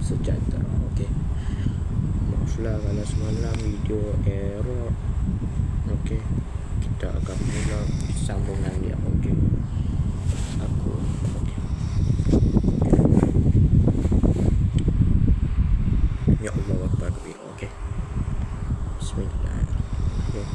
sejahtera. Okey, maaflah kalau semalam video error. Okey, kita akan mula sambungan dia. Okey, aku ya Allah Akbar. Okey, bismillahirrahmanirrahim.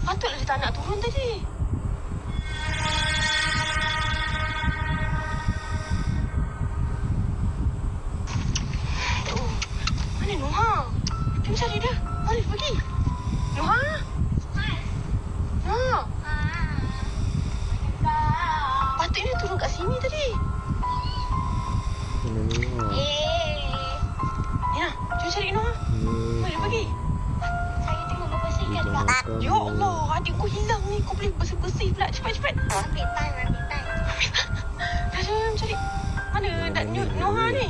Patutlah dia tak nak turun tadi. Tuh, mana Noha? Kita cari dia. Mana dia pergi? Noha? Noha? Patutnya dia turun kat sini tadi. Mana Noha? Ya, jom cari Noha. Mana dia pergi? Ya Allah, adikku hilang ni. Kau boleh bersih-bersih pula. Cepat-cepat. Ambil time. Dah jom cari. Mana Noha ni?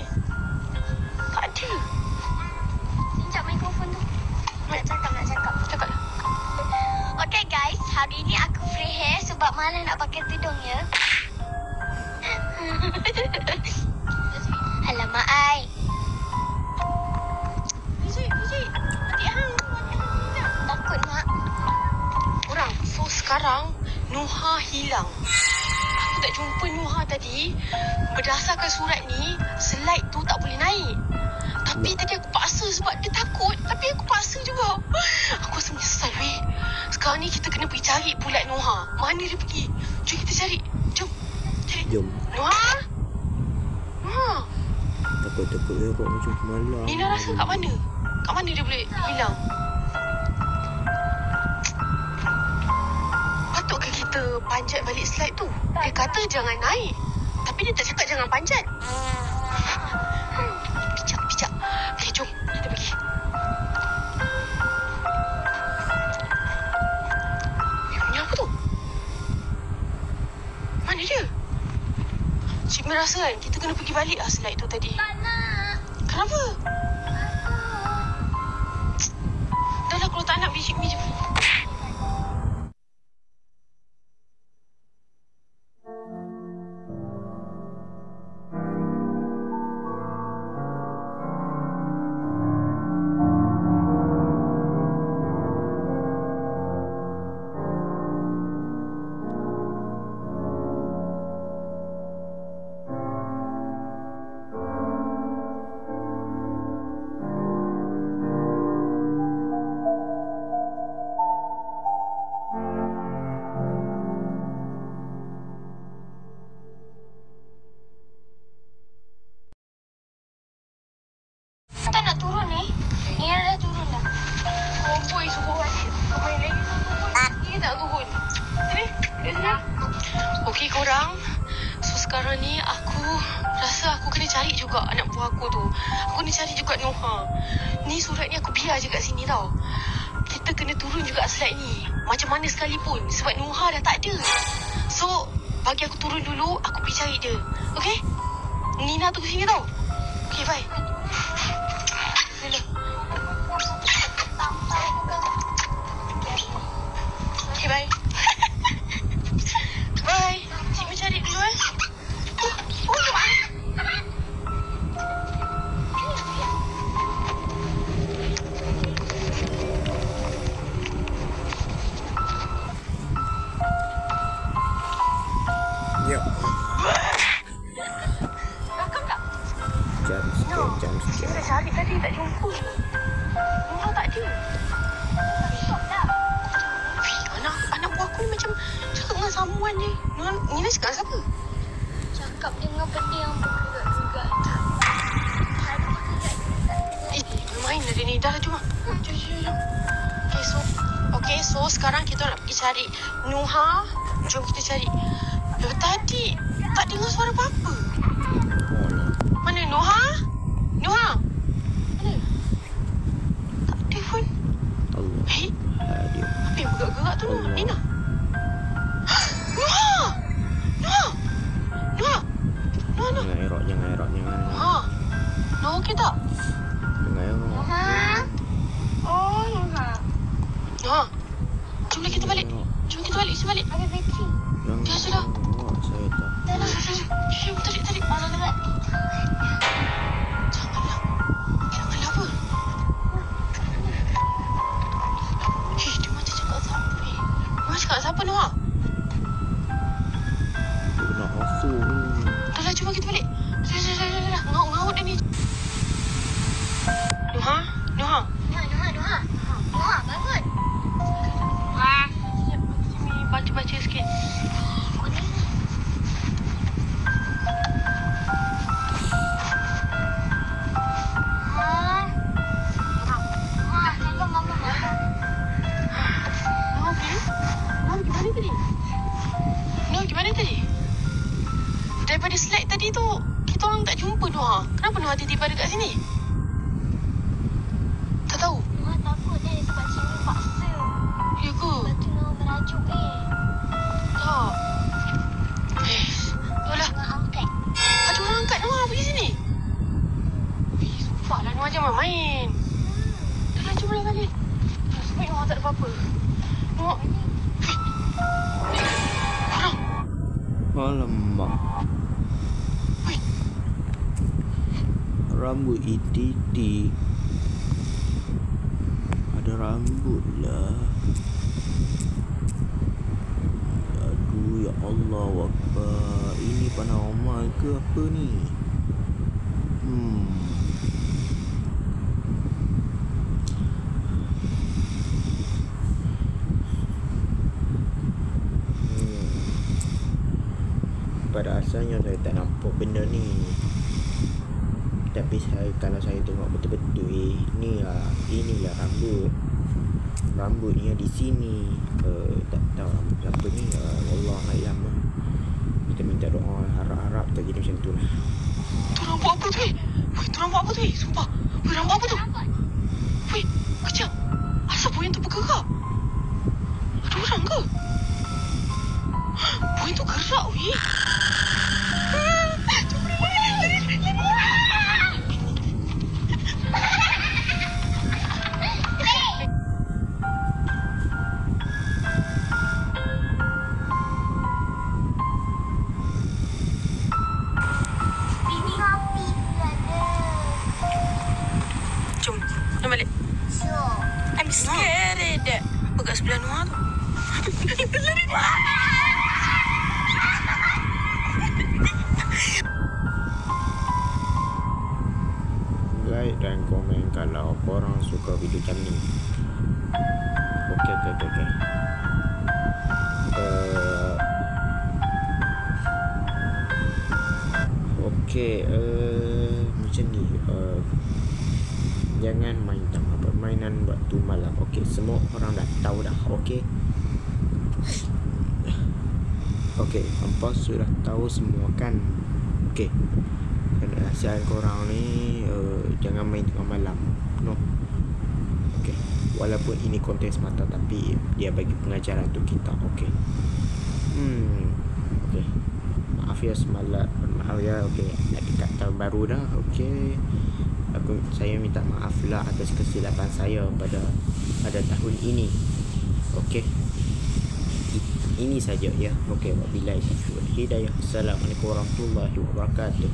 Tak ada. Sekejap mikrofon tu. Nak cakap. Cakap. Okay guys, hari ni aku free hair sebab malas nak pakai tudung ya. Alamak ai. Fizik. Adik hang hilang. Takut mak. Korang, so sekarang Noha hilang. Aku tak jumpa Noha tadi. Berdasarkan surat ni, slide tu tak boleh naik. Tapi tadi aku paksa sebab dia takut. Tapi aku paksa juga. Aku rasa menyesal weh. Sekarang ni kita kena pergi cari pula Noha. Mana dia pergi? Jom kita cari. Jom. Cari. Jom. Noha? Takut error macam semalam. Nina rasa kat mana? Kat mana dia boleh hilang? Patutkah kita panjat balik slide tu? Dia kata jangan naik. Tapi dia tak cakap jangan panjat. Bijak. Okay, jom. Kita pergi. Bunyi apa tu? Mana dia? Cik Mir rasa kan kita kena pergi balik lah slide tu tadi. Tak nak. Kenapa? Dah lah kalau tak nak pergi Cik Mir je. Tak nak turun ni. Nina dah turun dah. Oh boy, suruh balik. Main lagi turun. Dia tak turun. Sini. Dekat sini. Okey korang. So sekarang ni aku rasa aku kena cari juga anak buah aku tu. Aku kena cari juga Noha. Ni surat ni aku biar je kat sini tau. Kita kena turun juga slide ni. Macam mana sekalipun. Sebab Noha dah tak ada. So, bagi aku turun dulu, aku pergi cari dia. Okey? Nina tunggu sini tau. Okey, bye. Okay, bye. Bye. Cik Mir cari dulu Ya. Rakam tak? Jam sikit. Kita cari tadi tak jumpa. Noha tak ada. Anak buah aku ni macam cakap dengan someone je. Nina cakap dengan siapa? Cakap dengan benda yang bergerak-gerak. Ada bergerak main hari ni. Dah lah, jom. Jom. Okay, so sekarang kita nak pergi cari Nuha. Jom kita cari. Tadi tak dengar suara apa-apa. Mana Nuha? Nuha? Mana? Tak ada pun. Allah. Hei, Hadir. apa yang bergerak-gerak tu, Nuha? Allah. Nina? Nuha! Nuha! Nuha! Nuha, Nuha! Jangan erok. Nuha! Nuha okey tak? Jangan erok. Oh, Nuha. Nuha! Jom kita balik. Jom kita balik. Ada bateri. Dah, sudah. Saya tak. Dah lah. Jom, tarik. Mana dekat? Janganlah apa? Dia macam cakap siapa? Dia cakap siapa, Nuha? Nak masuk ni. Dah lah, cuba kita balik. Dah. Ngaut dah ni. Nuha, Nuha, bangun. Wah. Sini baca sikit. Nuha, gimana tadi? Daripada slide tadi tu, kita orang tak jumpa Nuha. Kenapa Nuha tiba-tiba ada kat sini? Tak tahu. Nuha takut sebab sini paksa. Ya ke? Lepas tu Nuha merajuk Tak. Itulah. Nuha angkat. Ada orang angkat Nuha pergi sini. Sumpah lah Nuha jangan main. Dah lah, jom lah balik. Sebaik Nuha tak ada apa-apa. Nuha. Orang. Alamak. Weh. Rambut ititi. Ada rambut lah. Aduh, ya Allah Akbar. Ini paranormal ke apa ni? Pada asalnya saya tak nampak benda ni. Tapi kalau saya tengok betul-betul, inilah rambutnya di sini. Tak tahu rambut siapa ni. Allah alam. Kita minta doa, harap-harap tak jadi macam tu lah. Tu rambut apa tu? Tu rambut apa tu? Sumpah. Rambut apa tu? Kejap. Asal buaya tu bergerak? Ada orang ke? Buaya tu gerak, weh. Jom balik. Sure. I'm scared. Apa kat sebelah Nuha tu? Like dan komen kalau korang suka video macam ni. Okay. Macam ni. Jangan main tangan permainan waktu malam. Okay, semua orang dah tahu dah. Okay, hampa sudah tahu semua kan? Okay, kasihan korang ni jangan main tengah malam. No. Okay, walaupun ini konten semata, tapi dia bagi pengajaran untuk kita. Okay. Okay, maaf ya semalam. Maaf ya. Okay, nak dekat tahun baru dah. Okay, saya minta maaf lah atas kesilapan saya pada tahun ini. Okay, ini saja ya. Okay, wabillahi taufiq wal hidayah. Assalamualaikum warahmatullahi wabarakatuh.